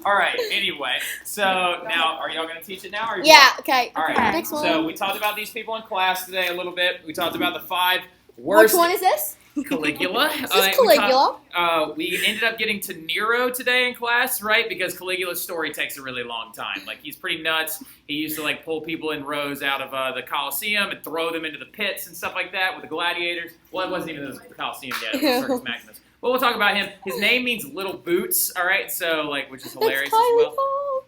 All right. Anyway, so now are y'all gonna teach it now? Or Yeah. Okay. All right. Next one. So we talked about these people in class today a little bit. We talked about the 5 worst. Which one is this? Caligula. This is Caligula. We ended up getting to Nero today in class, right? Because Caligula's story takes a really long time. Like, he's pretty nuts. He used to, like, pull people in rows out of the Colosseum and throw them into the pits and stuff like that with the gladiators. Well, it wasn't even the Colosseum yet. It was Circus Maximus. But we'll talk about him. His name means little boots, all right? So, like, which is hilarious as well.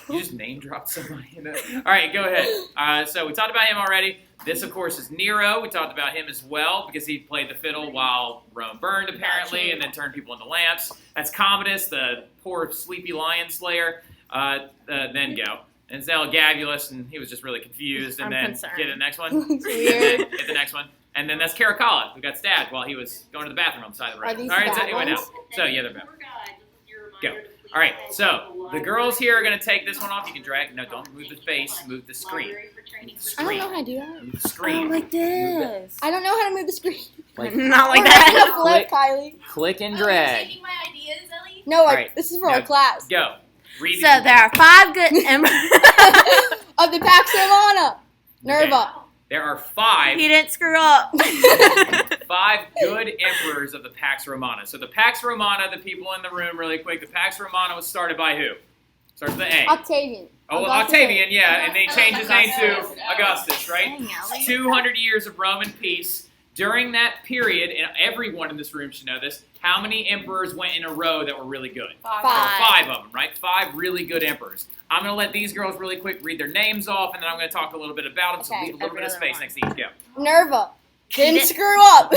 You just name dropped somebody. You know? All right, go ahead. So we talked about him already. This, of course, is Nero. We talked about him as well because he played the fiddle while Rome burned, apparently, and then turned people into lamps. That's Commodus, the poor sleepy lion slayer. Then go. And Elagabalus, and he was just really confused. And then get the next one. And then get the next one. And then that's Caracalla, who got stabbed while he was going to the bathroom on the side of the road. All right, so anyway, now. So, yeah, they're bad. Go. All right, so the girls here are going to take this one off. You can drag. No, don't move the face. Move the screen. Move the screen. I don't know how to do that. Move the screen. Oh, like this. I don't know how to move the screen. Like, not like We're that. gonna flip, Kylie. Click and drag. Taking my ideas, Ellie? No, like Right. this is for Now, our class. Go. Read So there are 5 good Of the Pax Romana. Nerva. There are 5. He didn't screw up. 5 good emperors of the Pax Romana. So the Pax Romana, the people in the room, really quick, the Pax Romana was started by who? Starts with the A. Octavian. Oh, well, Octavian, yeah, and they changed his name to Augustus, right? 200 years of Roman peace. During that period, and everyone in this room should know this, how many emperors went in a row that were really good? 5. There were 5 of them, right? 5 really good emperors. I'm going to let these girls really quick read their names off, and then I'm going to talk a little bit about them, so Okay. leave a little bit of space next to each. Go. Nerva. Didn't screw up.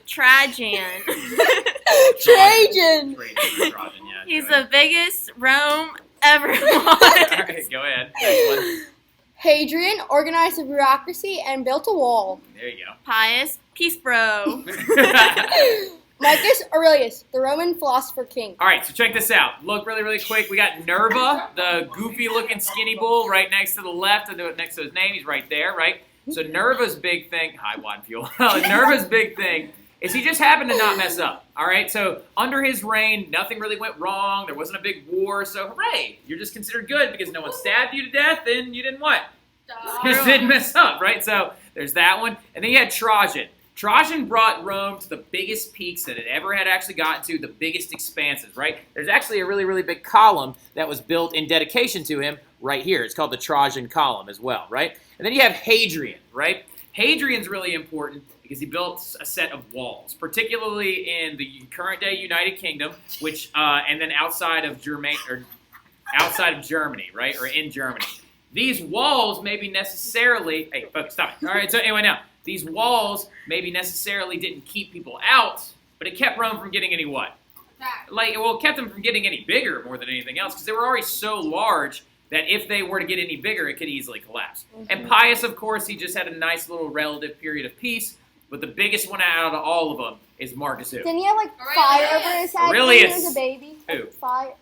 Trajan. Trajan. Trajan, yeah. He's go the biggest Rome ever won. All right, go ahead. Next one. Hadrian organized a bureaucracy and built a wall. There you Pius, peace bro. go. Marcus Aurelius, the Roman philosopher king. All right, so check this out. Look really, really quick. We got Nerva, the goofy-looking skinny bull, right next to the left, and next to his name. He's right there, right? So Nerva's big thing, hi, Wad Fuel. Nerva's big thing is he just happened to not mess up, all right? So under his reign, nothing really went wrong. There wasn't a big war, so hooray. You're just considered good because no one stabbed you to death, and you didn't what? Just didn't mess up, right? So there's that one. And then you had Trajan. Trajan brought Rome to the biggest peaks that it ever had actually gotten to, the biggest expanses, right? There's actually a really, really big column that was built in dedication to him right here. It's called the Trajan Column as well, right? And then you have Hadrian, right? Hadrian's really important because he built a set of walls, particularly in the current day United Kingdom, which and then outside of Germany, right, or in Germany. These walls maybe necessarily, hey, folks, stop it. All right, so anyway, now these walls maybe necessarily didn't keep people out, but it kept Rome from getting any what? It kept them from getting any bigger more than anything else because they were already so large that if they were to get any bigger, it could easily collapse. Mm-hmm. And Pius, of course, he just had a nice little relative period of peace, but the biggest one out of all of them is Marcus who? Didn't he have fire over his head Aurelius. when he was a baby? Who?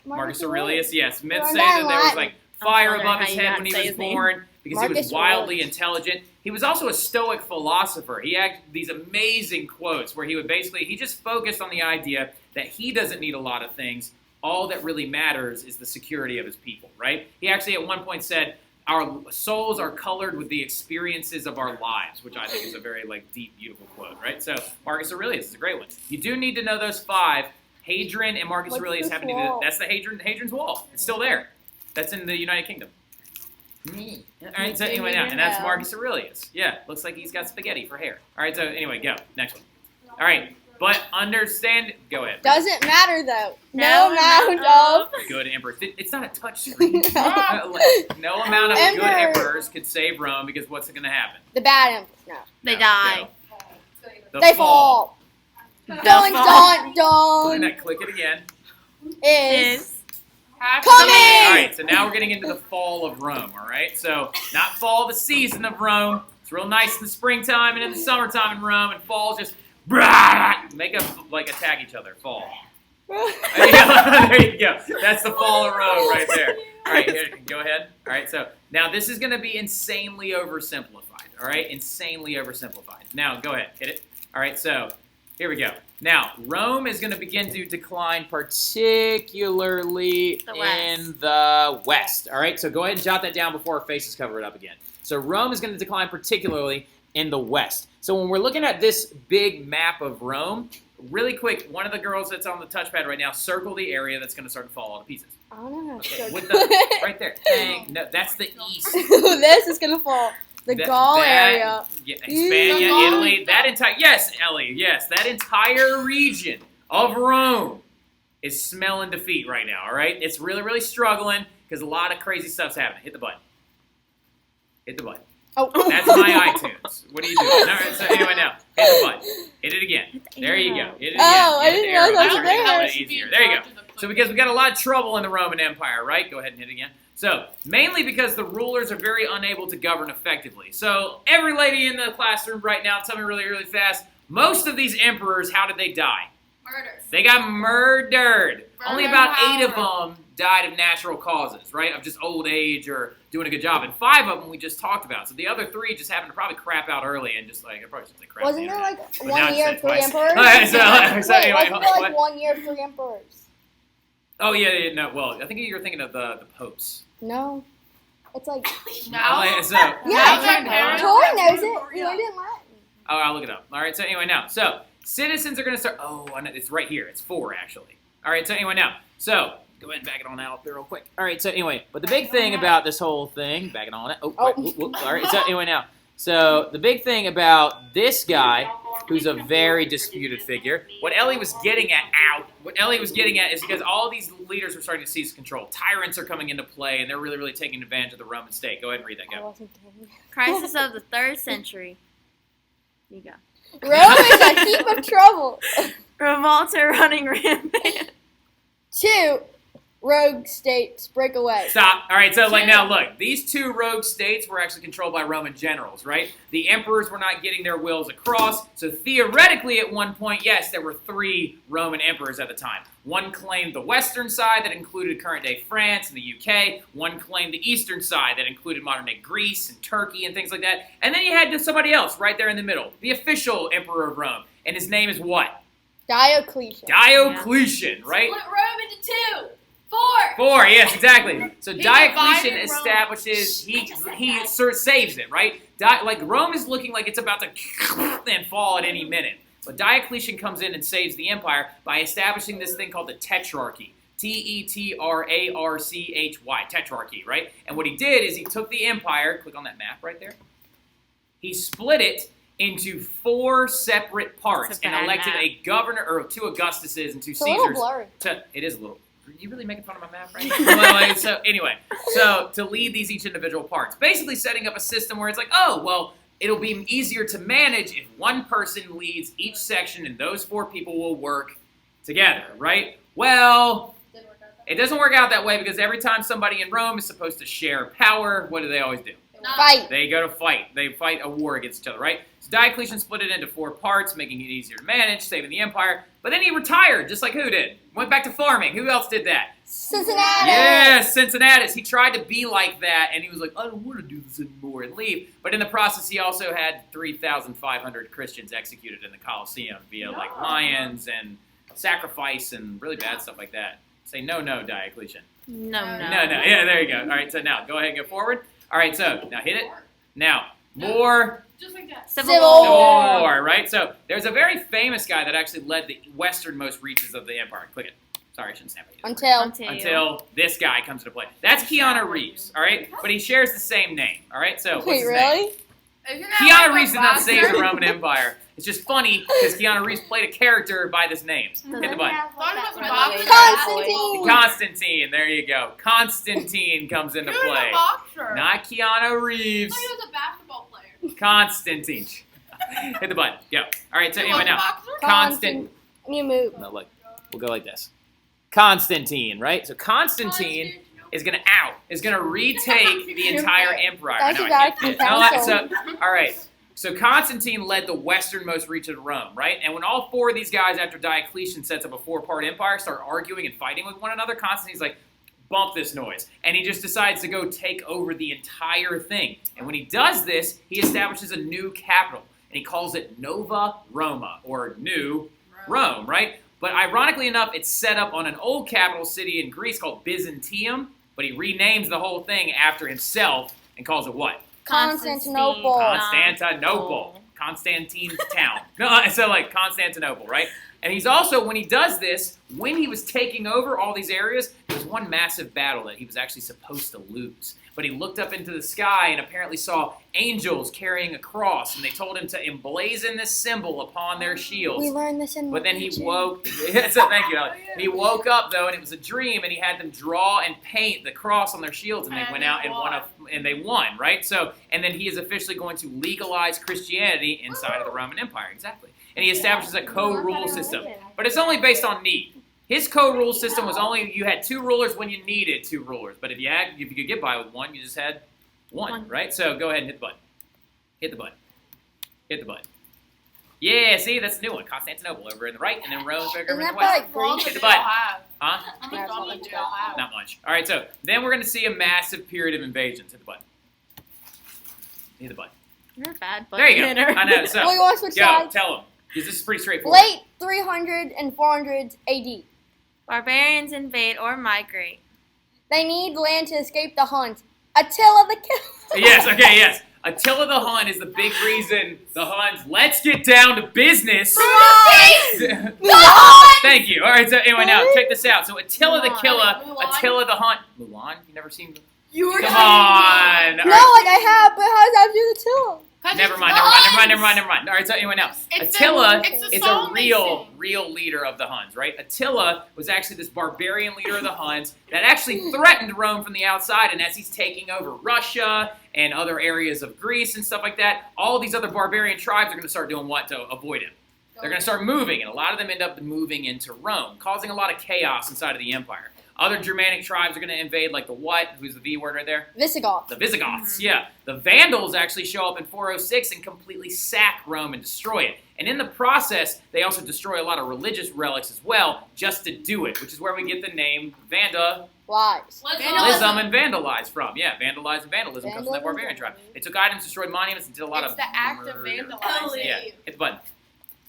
Marcus Aurelius, yes. Myths say Learn that that there was in fire wondering above how his you head not when he say was his name. born because he was Marcus wildly Aurelius. intelligent. He was also a Stoic philosopher. He had these amazing quotes where he would he just focused on the idea that he doesn't need a lot of things. All that really matters is the security of his people, right? He actually at one point said, our souls are colored with the experiences of our lives, which I think is a very deep, beautiful quote, right? So Marcus Aurelius is a great one. You do need to know those 5. Hadrian and Marcus What's Aurelius this happen to wall? be that's the Hadrian's Wall. It's still there. That's in the United Kingdom. All right, so anyway, now, and that's Marcus Aurelius. Yeah, looks like he's got spaghetti for hair. All right, so anyway, go. Next one. All right, but understand, go ahead. Doesn't matter though. No No amount amount of. Good emperor. It's not a touch screen. No. No amount of good Emperor. emperors could save Rome because what's going to happen? The bad emperor. No. They No, die. no. The They fall. The Dun fall dun dun. Click it again. Is is coming. All right, so now we're getting into the fall of Rome, all right? So not fall, the season of Rome. It's real nice in the springtime and in the summertime in Rome, and fall's just make attack each other. Fall. There you go. That's the fall of Rome right there. All right, here, go ahead. All right, so now this is going to be insanely oversimplified, all right? Insanely oversimplified. Now, go ahead. Hit it. All right, so here we go. Now, Rome is going to begin to decline, particularly in the west. All right, so go ahead and jot that down before our faces cover it up again. So Rome is going to decline particularly in the west. So when we're looking at this big map of Rome, really quick, one of the girls that's on the touchpad right now, circle the area that's going to start to fall to pieces. I don't know how to Okay, circle. with the, right there. Dang, no, that's the east. This is gonna fall. The Gaul area. Yeah, Hispania, Gaul. Italy, that entire, yes, Ellie, yes, that entire region of Rome is smelling defeat right now, all right? It's really, really struggling because a lot of crazy stuff's happening. Hit the button. Hit the button. Oh. That's my iTunes. What are you doing? All right, so anyway, now, hit the button. Hit it again. There you go. Hit it again. Oh, I Hit the didn't arrow. realize That that was should make it a there. little easier. There you go. So because we got a lot of trouble in the Roman Empire, right? Go ahead and hit it again. So, mainly because the rulers are very unable to govern effectively. So, every lady in the classroom right now, tell me really, really fast, most of these emperors, how did they die? Murder. They got murdered. Only about 8 of power. them died of natural causes, right? Of just old age or doing a good job. And 5 of them we just talked about. So the other 3 just happened to probably crap out early and just like, I probably shouldn't say crap. Wasn't there like But now 1 it's year said of 3 twice. emperors? Alright, so Wait, anyway, wasn't there what? like 1 year of 3 emperors? Oh, yeah, no, well, I think you're thinking of the popes. No. It's like, No. So, yeah, Tori knows it. We learned it in Latin. Oh, I'll look it up. All right, so anyway, now. So, citizens are going to start. Oh, I know, it's right here. It's 4, actually. All right, so anyway, now. So, go ahead and back it on out there real quick. All right, so anyway, but the big thing about this whole thing, back it on it. Oh, Oh. whoop, whoop. All right, so anyway, now. So, the big thing about this guy, who's a very disputed figure, what Ellie was getting at, is because all these leaders are starting to seize control. Tyrants are coming into play, and they're really, really taking advantage of the Roman state. Go ahead and read that, I go. wasn't kidding. Crisis of the 3rd century. You go. Rome is a heap of trouble. Revolts are running rampant. 2 rogue states break away. Stop. All right, so like now look, these 2 rogue states were actually controlled by Roman generals, right? The emperors were not getting their wills across, so theoretically at one point, yes, there were 3 Roman emperors at the time. One claimed the western side that included current-day France and the UK. One claimed the eastern side that included modern-day Greece and Turkey and things like that. And then you had somebody else right there in the middle, the official emperor of Rome, and his name is what? Diocletian. Diocletian, right? Split Rome into 2. 4. 4, yes, exactly. So He Diocletian divided Rome. establishes, he sort of saves it, right? Like Rome is looking like it's about to and fall at any minute. But Diocletian comes in and saves the empire by establishing this thing called the Tetrarchy. Tetrarchy, Tetrarchy, right? And what he did is he took the empire, click on that map right there, he split it into 4 separate parts It's a and bad elected map. a governor, or 2 Augustuses and 2 It's a little Caesars. blurry. It is a little. Are you really making fun of my map right now? Well, like, so anyway, so to lead these each individual parts, basically setting up a system where it's like, oh, well, it'll be easier to manage if one person leads each section and those 4 people will work together, right? Well, Didn't work out it doesn't work out that way because every time somebody in Rome is supposed to share power, what do they always do? that. Fight. They go to fight. They fight a war against each other, right? So Diocletian split it into 4 parts, making it easier to manage, saving the empire. But then he retired, just like who did? Went back to farming. Who else did that? Cincinnati. Yes, Cincinnatus. He tried to be like that, and he was like, I don't want to do this anymore, and leave. But in the process, he also had 3,500 Christians executed in the Colosseum via like lions and sacrifice and really bad stuff like that. Say no, Diocletian. No. No. Yeah, there you go. All right, so now go ahead and go forward. All right, so now hit it. Now, more Just like that. Civil Civil War. War, right? So there's a very famous guy that actually led the westernmost reaches of the empire. Click it. Sorry, I shouldn't snap at you. Until this guy comes into play. That's Keanu Reeves, all right? But he shares the same name, all right? So what's Wait, his name? really? Isn't that Keanu like Reeves a did not save the boxer? Roman Empire. It's just funny because Keanu Reeves played a character by this name. Hit the button. Constantine. Constantine, there you go. Constantine comes into He was play. a boxer. Not Keanu I Reeves. thought he was a basketball player. Constantine. Hit the button. Go. All right, so He anyway was a now. boxer? Constant. New move. No, look. We'll go like this. Constantine, right? So Constantine is going to retake the entire empire. That's I know, a I can't Vatican do it. No, Council. all right. So Constantine led the westernmost reach of Rome, right? And when all 4 of these guys, after Diocletian sets up a 4-part empire, start arguing and fighting with one another, Constantine's like, bump this noise. And he just decides to go take over the entire thing. And when he does this, he establishes a new capital. And he calls it Nova Roma, or New Rome, right? But ironically enough, it's set up on an old capital city in Greece called Byzantium, but he renames the whole thing after himself and calls it what? Constantinople. Constantinople. Constantine town. No, so like Constantinople, right? And he's also, when he does this, when he was taking over all these areas, there was one massive battle that he was actually supposed to lose. But he looked up into the sky and apparently saw angels carrying a cross, and they told him to emblazon this symbol upon their shields. We learned this in But then he religion. woke. So thank you, Alex. He woke up though, and it was a dream, and he had them draw and paint the cross on their shields, and they went out and they won, right? So, and then he is officially going to legalize Christianity inside of the Roman Empire, exactly. And he establishes a co-rule system, but it's only based on need. His co-rule system was only you had 2 rulers when you needed 2 rulers, but if you could get by with 1, you just had 1, right? So go ahead and hit the button. Hit the button. Hit the button. Yeah, see, that's the new one. Constantinople over in the right, and then Rome over in the Isn't that west. like Greek? Hit the button. How Huh? much volume do y'all have? Not much. All right, so then we're going to see a massive period of invasions. Hit the button. Hit the button. You're a bad There you go. hitter. I know. So Well, you want to switch go. sides? Tell them. Because this is pretty straightforward. Late 300 and 400s AD. Barbarians invade or migrate. They need land to escape the Huns. Attila the Killer. Yes, okay, yes. Attila the Hun is the big reason the Huns, let's get down to business. Thank you. All right, so anyway, now check this out. So Attila the Killer, Mulan. Attila the Hun. Mulan? You never seen You were Come on. No, All right. like I have, but how does that do Attila? Never mind. All right, so anyway, now, It's Attila it's is song a they real sing. leader of the Huns, right? Attila was actually this barbarian leader of the Huns that actually threatened Rome from the outside, and as he's taking over Russia and other areas of Greece and stuff like that, all of these other barbarian tribes are going to start doing what to avoid him? They're going to start moving, and a lot of them end up moving into Rome, causing a lot of chaos inside of the empire. Other Germanic tribes are going to invade, like the what? Who's the V word right there? Visigoth. The Visigoths, yeah. The Vandals actually show up in 406 and completely sack Rome and destroy it. And in the process, they also destroy a lot of religious relics as well, just to do it, which is where we get the name Lies. Vandalism and vandalize from. Yeah, vandalize and vandalism comes from that Vandalism. barbarian tribe. They took items, destroyed monuments, and did a lot It's of the act of murder. vandalizing. Yeah, hit the button.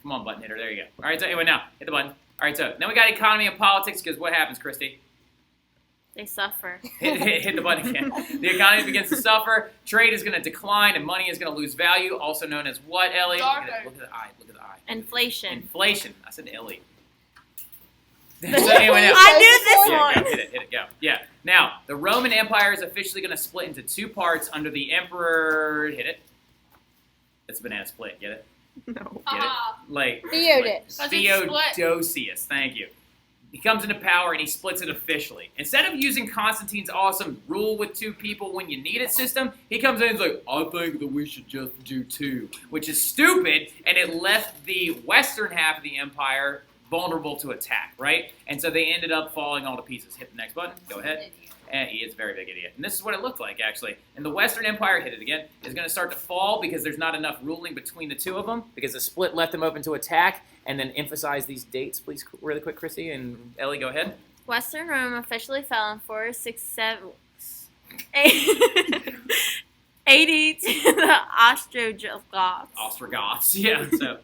Come on, button hitter. There you go. All right, so anyway, now, hit the button. All right, so then we got economy and politics, because what happens, Christy? They suffer. Hit the button again. The economy begins to suffer. Trade is going to decline, and money is going to lose value, also known as what, Ellie? Look at the eye. Look at the eye. Inflation. Inflation. I said Ellie. So anyway, now, I knew this yeah, one. go, hit it, go. Yeah. Now, the Roman Empire is officially going to split into 2 parts under the Emperor. Hit it. It's a banana split. Get it? No. Get it? Like Theodos. Because it's split. Theodosius. Thank you. He comes into power and he splits it officially. Instead of using Constantine's awesome rule with 2 people when you need it system, he comes in and is like, I think that we should just do 2, which is stupid, and it left the western half of the empire vulnerable to attack, right? And so they ended up falling all to pieces. Hit the next button. Go ahead. And he is a very big idiot. And this is what it looked like, actually. And the Western Empire, hit it again, is going to start to fall because there's not enough ruling between the 2 of them, because the split left them open to attack. And then emphasize these dates, please, really quick, Chrissy. And Ellie, go ahead. Western Rome officially fell in 467 AD to the Ostrogoths. Ostrogoths, yeah. So,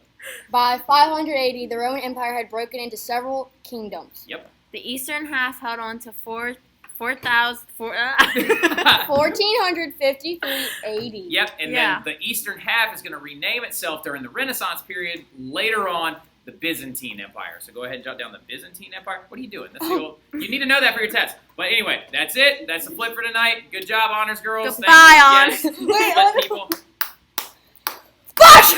By 580, the Roman Empire had broken into several kingdoms. yep. The eastern half held on to 4,000. 1453 AD. Yep, and Yeah. then the eastern half is going to rename itself during the Renaissance period, later on, the Byzantine Empire. So go ahead and jot down the Byzantine Empire. What are you doing? That's the old, you need to know that for your test. But anyway, that's it. That's the flip for tonight. Good job, honors girls. Goodbye, Thank you. honors. Yes. Wait, Let people... Splash!